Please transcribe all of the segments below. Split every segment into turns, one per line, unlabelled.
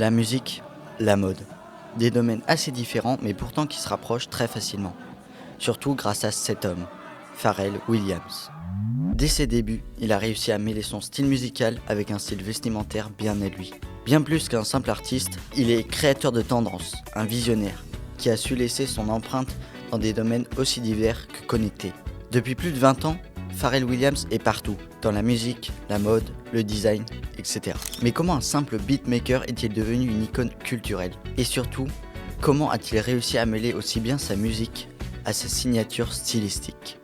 La musique, la mode. Des domaines assez différents mais pourtant qui se rapprochent très facilement. Surtout grâce à cet homme, Pharrell Williams. Dès ses débuts, il a réussi à mêler son style musical avec un style vestimentaire bien à lui. Bien plus qu'un simple artiste, il est créateur de tendances, un visionnaire, qui a su laisser son empreinte dans des domaines aussi divers que connectés. Depuis plus de 20 ans, Pharrell Williams est partout, dans la musique, la mode, le design, etc. Mais comment un simple beatmaker est-il devenu une icône culturelle ? Et surtout, comment a-t-il réussi à mêler aussi bien sa musique à sa signature stylistique ?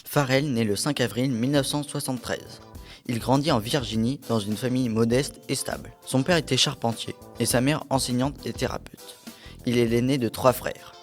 Pharrell naît le 5 avril 1973. Il grandit en Virginie dans une famille modeste et stable. Son père était charpentier et sa mère enseignante et thérapeute. Il est l'aîné de 3 frères.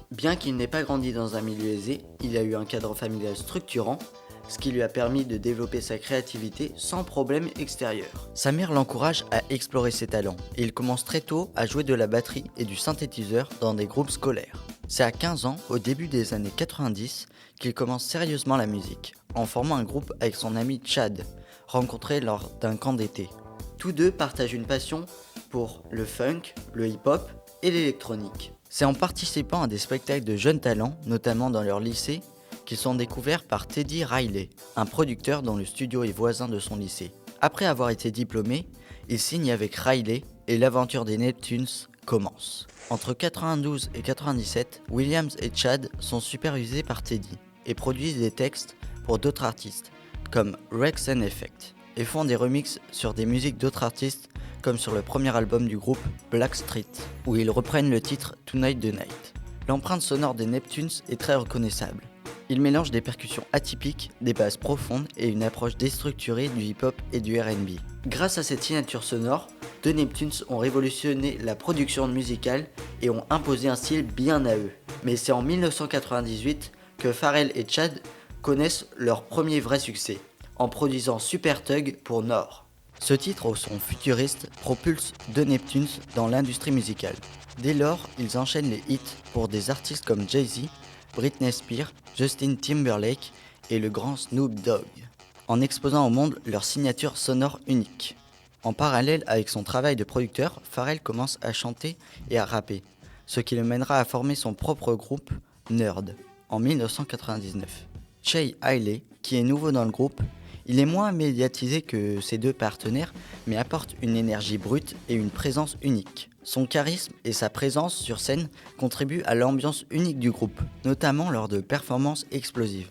Bien qu'il n'ait pas grandi dans un milieu aisé, il a eu un cadre familial structurant, ce qui lui a permis de développer sa créativité sans problème extérieur. Sa mère l'encourage à explorer ses talents et il commence très tôt à jouer de la batterie et du synthétiseur dans des groupes scolaires. C'est à 15 ans, au début des années 90, qu'il commence sérieusement la musique, en formant un groupe avec son ami Chad, rencontré lors d'un camp d'été. Tous deux partagent une passion pour le funk, le hip-hop et l'électronique. C'est en participant à des spectacles de jeunes talents, notamment dans leur lycée, qu'ils sont découverts par Teddy Riley, un producteur dont le studio est voisin de son lycée. Après avoir été diplômé, il signe avec Riley et l'aventure des Neptunes commence. Entre 92 et 97, Williams et Chad sont supervisés par Teddy et produisent des textes pour d'autres artistes, comme Rex and Effect, et font des remixes sur des musiques d'autres artistes, comme sur le premier album du groupe Blackstreet, où ils reprennent le titre Tonight the Night. L'empreinte sonore des Neptunes est très reconnaissable. Ils mélangent des percussions atypiques, des basses profondes et une approche déstructurée du hip-hop et du R&B. Grâce à cette signature sonore, The Neptunes ont révolutionné la production musicale et ont imposé un style bien à eux. Mais c'est en 1998 que Pharrell et Chad connaissent leur premier vrai succès, en produisant Super Thug pour Nord. Ce titre au son futuriste propulse The Neptunes dans l'industrie musicale. Dès lors, ils enchaînent les hits pour des artistes comme Jay-Z, Britney Spears, Justin Timberlake et le grand Snoop Dogg, en exposant au monde leur signature sonore unique. En parallèle avec son travail de producteur, Pharrell commence à chanter et à rapper, ce qui le mènera à former son propre groupe, Nerd, en 1999. Shay Hailey, qui est nouveau dans le groupe, il est moins médiatisé que ses deux partenaires, mais apporte une énergie brute et une présence unique. Son charisme et sa présence sur scène contribuent à l'ambiance unique du groupe, notamment lors de performances explosives.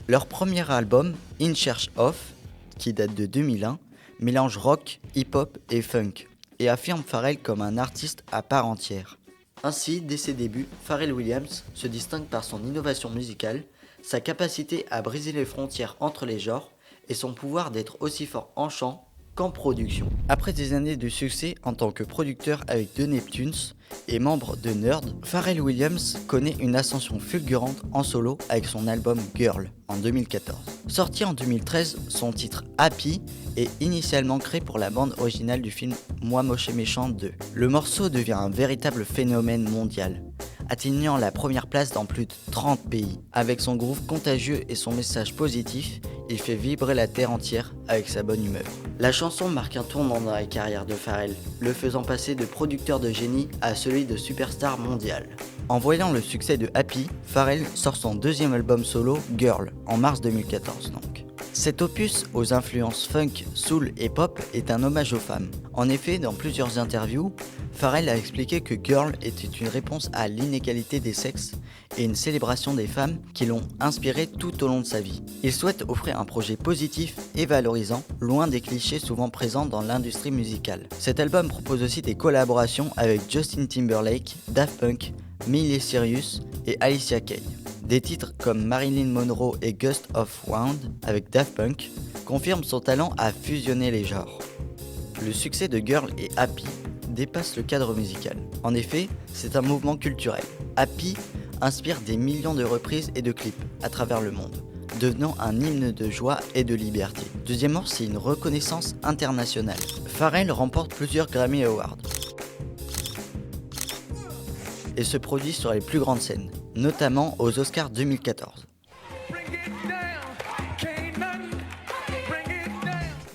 Leur premier album, In Search Of, qui date de 2001, mélange rock, hip-hop et funk, et affirme Pharrell comme un artiste à part entière. Ainsi, dès ses débuts, Pharrell Williams se distingue par son innovation musicale, sa capacité à briser les frontières entre les genres, et son pouvoir d'être aussi fort en chant qu'en production. Après des années de succès en tant que producteur avec The Neptunes et membre de Nerd, Pharrell Williams connaît une ascension fulgurante en solo avec son album Girl en 2014. Sorti en 2013, son titre Happy est initialement créé pour la bande originale du film Moi Moche et Méchant 2. Le morceau devient un véritable phénomène mondial, atteignant la première place dans plus de 30 pays. Avec son groove contagieux et son message positif, il fait vibrer la terre entière avec sa bonne humeur. La chanson marque un tournant dans la carrière de Pharrell, le faisant passer de producteur de génie à celui de superstar mondial. En voyant le succès de Happy, Pharrell sort son deuxième album solo, Girl, en mars 2014 donc. Cet opus aux influences funk, soul et pop est un hommage aux femmes. En effet, dans plusieurs interviews, Pharrell a expliqué que Girl était une réponse à l'inégalité des sexes et une célébration des femmes qui l'ont inspiré tout au long de sa vie. Il souhaite offrir un projet positif et valorisant, loin des clichés souvent présents dans l'industrie musicale. Cet album propose aussi des collaborations avec Justin Timberlake, Daft Punk, Miley Cyrus et Alicia Keys. Des titres comme Marilyn Monroe et Gust of Wind avec Daft Punk confirment son talent à fusionner les genres. Le succès de Girl et Happy dépasse le cadre musical. En effet, c'est un mouvement culturel. Happy inspire des millions de reprises et de clips à travers le monde, devenant un hymne de joie et de liberté. Deuxièmement, c'est une reconnaissance internationale. Pharrell remporte plusieurs Grammy Awards et se produit sur les plus grandes scènes, notamment aux Oscars 2014.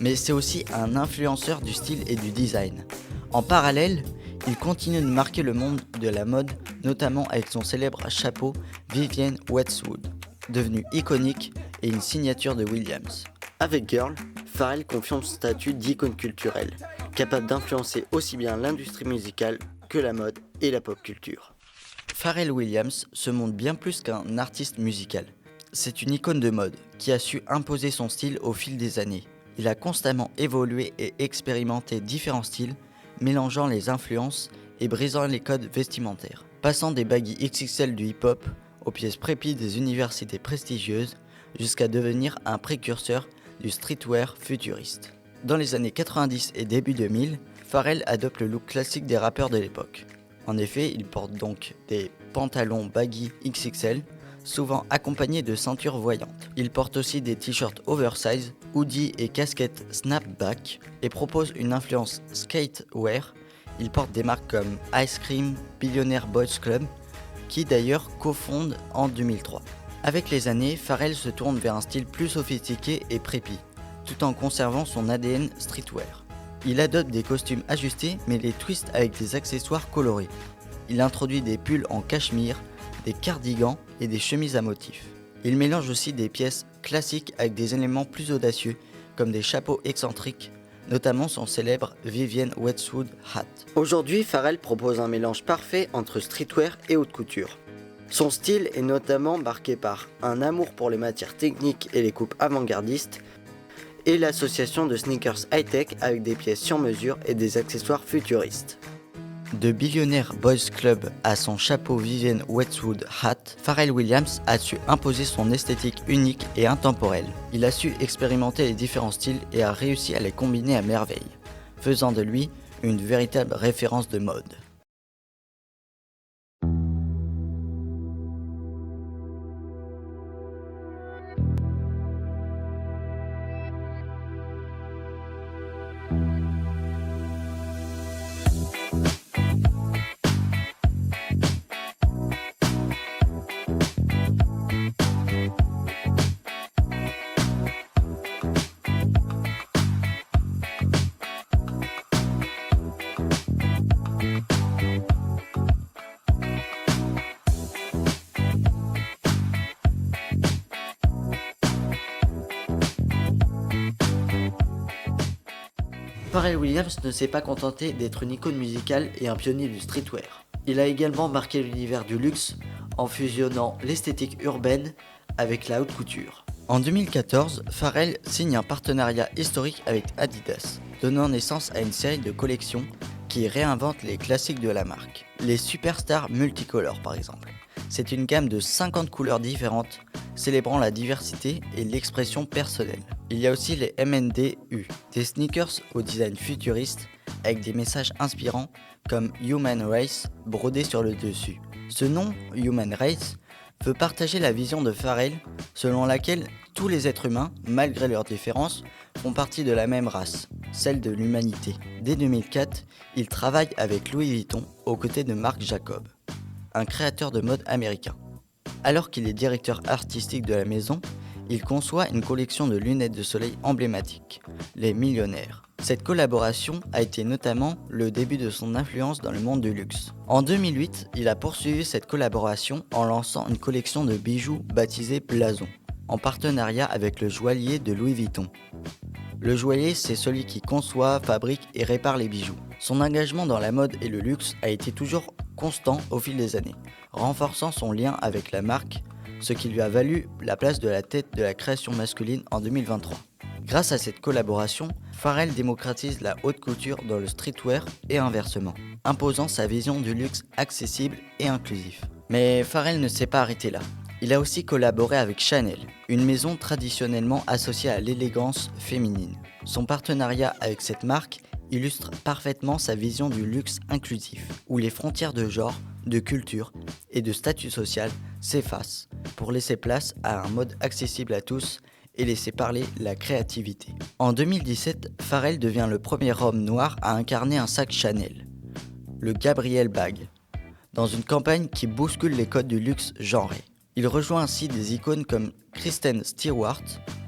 mais c'est aussi un influenceur du style et du design. En parallèle, il continue de marquer le monde de la mode, notamment avec son célèbre chapeau Vivienne Westwood, devenu iconique et une signature de Williams. Avec Girl, Pharrell confirme son statut d'icône culturelle, capable d'influencer aussi bien l'industrie musicale que la mode et la pop culture. Pharrell Williams se montre bien plus qu'un artiste musical. C'est une icône de mode qui a su imposer son style au fil des années. Il a constamment évolué et expérimenté différents styles, mélangeant les influences et brisant les codes vestimentaires. Passant des baggy XXL du hip-hop aux pièces prépi des universités prestigieuses, jusqu'à devenir un précurseur du streetwear futuriste. Dans les années 90 et début 2000, Pharrell adopte le look classique des rappeurs de l'époque. En effet, il porte donc des pantalons baggy XXL, souvent accompagnés de ceintures voyantes. Il porte aussi des t-shirts oversize, hoodies et casquettes snapback et propose une influence skatewear. Il porte des marques comme Ice Cream, Billionaire Boys Club, qui d'ailleurs cofondent en 2003. Avec les années, Pharrell se tourne vers un style plus sophistiqué et prépi, tout en conservant son ADN streetwear. Il adopte des costumes ajustés mais les twiste avec des accessoires colorés. Il introduit des pulls en cachemire, des cardigans et des chemises à motifs. Il mélange aussi des pièces classiques avec des éléments plus audacieux comme des chapeaux excentriques, notamment son célèbre Vivienne Westwood Hat. Aujourd'hui, Pharrell propose un mélange parfait entre streetwear et haute couture. Son style est notamment marqué par un amour pour les matières techniques et les coupes avant-gardistes, et l'association de sneakers high-tech avec des pièces sur mesure et des accessoires futuristes. De Billionaire Boys Club à son chapeau Vivienne Westwood Hat, Pharrell Williams a su imposer son esthétique unique et intemporelle. Il a su expérimenter les différents styles et a réussi à les combiner à merveille, faisant de lui une véritable référence de mode. Pharrell Williams ne s'est pas contenté d'être une icône musicale et un pionnier du streetwear. Il a également marqué l'univers du luxe en fusionnant l'esthétique urbaine avec la haute couture. En 2014, Pharrell signe un partenariat historique avec Adidas, donnant naissance à une série de collections qui réinventent les classiques de la marque. Les Superstars Multicolor par exemple. C'est une gamme de 50 couleurs différentes, célébrant la diversité et l'expression personnelle. Il y a aussi les MNDU, des sneakers au design futuriste avec des messages inspirants comme Human Race brodé sur le dessus. Ce nom, Human Race, veut partager la vision de Pharrell selon laquelle tous les êtres humains, malgré leurs différences, font partie de la même race, celle de l'humanité. Dès 2004, il travaille avec Louis Vuitton aux côtés de Marc Jacob, un créateur de mode américain. Alors qu'il est directeur artistique de la maison, il conçoit une collection de lunettes de soleil emblématiques, les Millionnaires. Cette collaboration a été notamment le début de son influence dans le monde du luxe. En 2008, il a poursuivi cette collaboration en lançant une collection de bijoux baptisée Blason, en partenariat avec le joaillier de Louis Vuitton. Le joaillier, c'est celui qui conçoit, fabrique et répare les bijoux. Son engagement dans la mode et le luxe a été toujours constant au fil des années, renforçant son lien avec la marque, ce qui lui a valu la place de la tête de la création masculine en 2023. Grâce à cette collaboration, Pharrell démocratise la haute couture dans le streetwear et inversement, imposant sa vision du luxe accessible et inclusif. Mais Pharrell ne s'est pas arrêté là. Il a aussi collaboré avec Chanel, une maison traditionnellement associée à l'élégance féminine. Son partenariat avec cette marque illustre parfaitement sa vision du luxe inclusif, où les frontières de genre, de culture et de statut social s'effacent pour laisser place à un mode accessible à tous et laisser parler la créativité. En 2017, Pharrell devient le premier homme noir à incarner un sac Chanel, le Gabriel Bag, dans une campagne qui bouscule les codes du luxe genré. Il rejoint ainsi des icônes comme Kristen Stewart,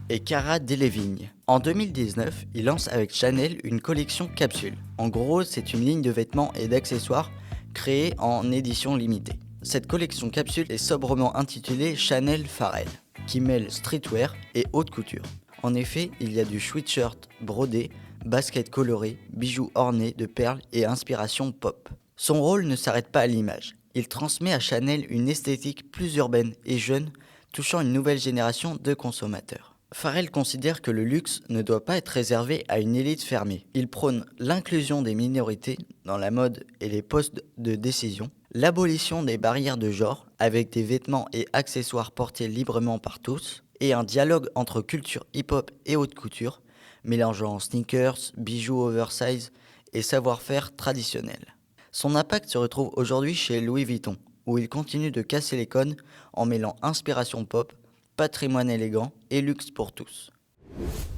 et Cara Delevingne. En 2019, il lance avec Chanel une collection capsule. En gros, c'est une ligne de vêtements et d'accessoires créée en édition limitée. Cette collection capsule est sobrement intitulée Chanel Pharrell, qui mêle streetwear et haute couture. En effet, il y a du sweatshirt brodé, baskets colorées, bijoux ornés de perles et inspiration pop. Son rôle ne s'arrête pas à l'image. Il transmet à Chanel une esthétique plus urbaine et jeune, touchant une nouvelle génération de consommateurs. Pharrell considère que le luxe ne doit pas être réservé à une élite fermée. Il prône l'inclusion des minorités dans la mode et les postes de décision, l'abolition des barrières de genre avec des vêtements et accessoires portés librement par tous, et un dialogue entre culture hip-hop et haute couture, mélangeant sneakers, bijoux oversize et savoir-faire traditionnel. Son impact se retrouve aujourd'hui chez Louis Vuitton, où il continue de casser les codes en mêlant inspiration pop, patrimoine élégant et luxe pour tous.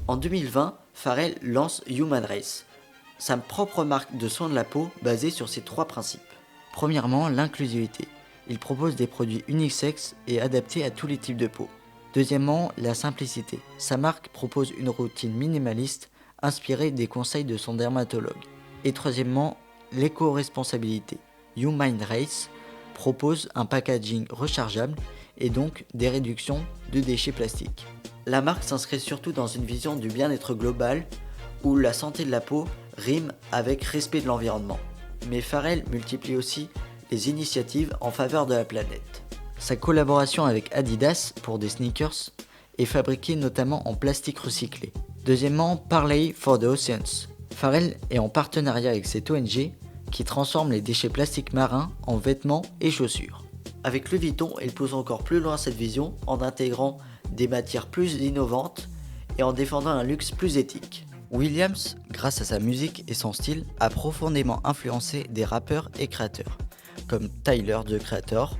En 2020, Pharrell lance Human Race, sa propre marque de soins de la peau basée sur ces 3 principes. Premièrement, l'inclusivité. Il propose des produits unisexes et adaptés à tous les types de peau. Deuxièmement, la simplicité. Sa marque propose une routine minimaliste inspirée des conseils de son dermatologue. Et troisièmement, l'éco-responsabilité. Human Race propose un packaging rechargeable et donc des réductions de déchets plastiques. La marque s'inscrit surtout dans une vision du bien-être global où la santé de la peau rime avec respect de l'environnement. Mais Pharrell multiplie aussi les initiatives en faveur de la planète. Sa collaboration avec Adidas pour des sneakers est fabriquée notamment en plastique recyclé. Deuxièmement, Parley for the Oceans. Pharrell est en partenariat avec cette ONG qui transforme les déchets plastiques marins en vêtements et chaussures. Avec Louis Vuitton, il pousse encore plus loin cette vision en intégrant des matières plus innovantes et en défendant un luxe plus éthique. Williams, grâce à sa musique et son style, a profondément influencé des rappeurs et créateurs, comme Tyler, the Creator,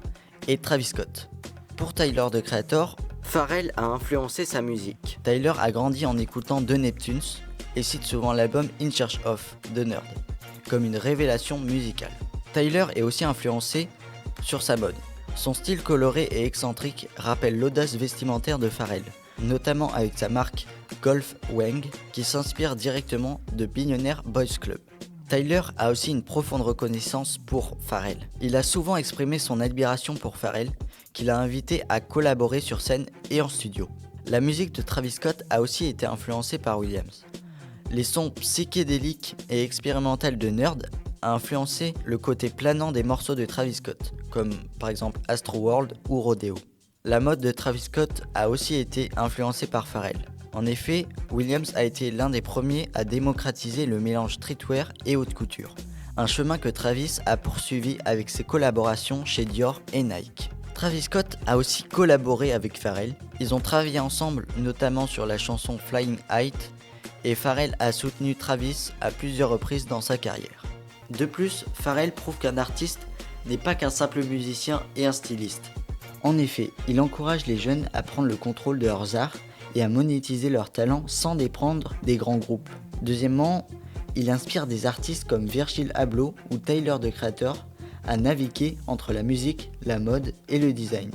et Travis Scott. Pour Tyler, the Creator, Pharrell a influencé sa musique. Tyler a grandi en écoutant The Neptunes et cite souvent l'album In Search of de Nerd, comme une révélation musicale. Tyler est aussi influencé sur sa mode. Son style coloré et excentrique rappelle l'audace vestimentaire de Pharrell, notamment avec sa marque Golf Wang qui s'inspire directement de Billionaire Boys Club. Tyler a aussi une profonde reconnaissance pour Pharrell. Il a souvent exprimé son admiration pour Pharrell, qu'il a invité à collaborer sur scène et en studio. La musique de Travis Scott a aussi été influencée par Williams. Les sons psychédéliques et expérimentaux de Nerd a influencé le côté planant des morceaux de Travis Scott, comme par exemple Astroworld ou Rodeo. La mode de Travis Scott a aussi été influencée par Pharrell. En effet, Williams a été l'un des premiers à démocratiser le mélange streetwear et haute couture, un chemin que Travis a poursuivi avec ses collaborations chez Dior et Nike. Travis Scott a aussi collaboré avec Pharrell, ils ont travaillé ensemble notamment sur la chanson Flying High et Pharrell a soutenu Travis à plusieurs reprises dans sa carrière. De plus, Pharrell prouve qu'un artiste n'est pas qu'un simple musicien et un styliste. En effet, il encourage les jeunes à prendre le contrôle de leurs arts et à monétiser leurs talents sans dépendre des grands groupes. Deuxièmement, il inspire des artistes comme Virgil Abloh ou Tyler, the Creator à naviguer entre la musique, la mode et le design.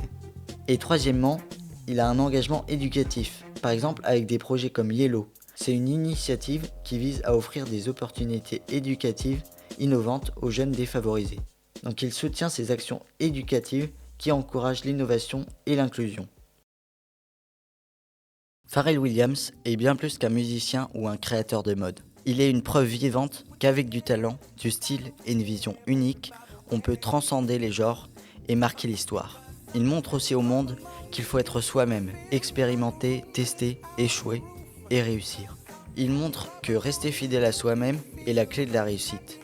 Et troisièmement, il a un engagement éducatif, par exemple avec des projets comme Yellow. C'est une initiative qui vise à offrir des opportunités éducatives innovantes aux jeunes défavorisés. Donc il soutient ces actions éducatives qui encouragent l'innovation et l'inclusion. Pharrell Williams est bien plus qu'un musicien ou un créateur de mode. Il est une preuve vivante qu'avec du talent, du style et une vision unique, on peut transcender les genres et marquer l'histoire. Il montre aussi au monde qu'il faut être soi-même, expérimenter, tester, échouer et réussir. Il montre que rester fidèle à soi-même est la clé de la réussite.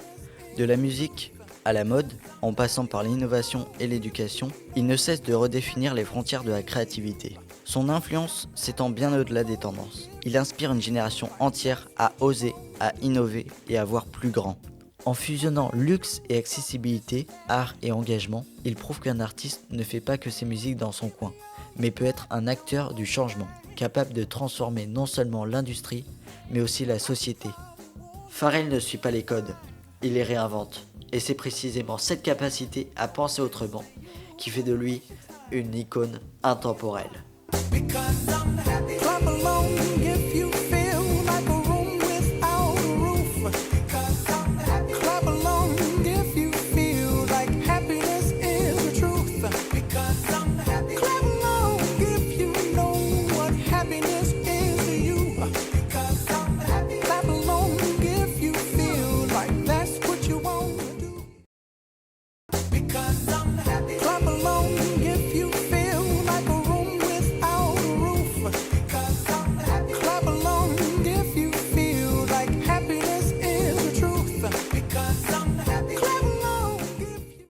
De la musique à la mode, en passant par l'innovation et l'éducation, il ne cesse de redéfinir les frontières de la créativité. Son influence s'étend bien au-delà des tendances. Il inspire une génération entière à oser, à innover et à voir plus grand. En fusionnant luxe et accessibilité, art et engagement, il prouve qu'un artiste ne fait pas que ses musiques dans son coin, mais peut être un acteur du changement, capable de transformer non seulement l'industrie, mais aussi la société. Pharrell ne suit pas les codes, il les réinvente. Et c'est précisément cette capacité à penser autrement qui fait de lui une icône intemporelle. Because I'm happy.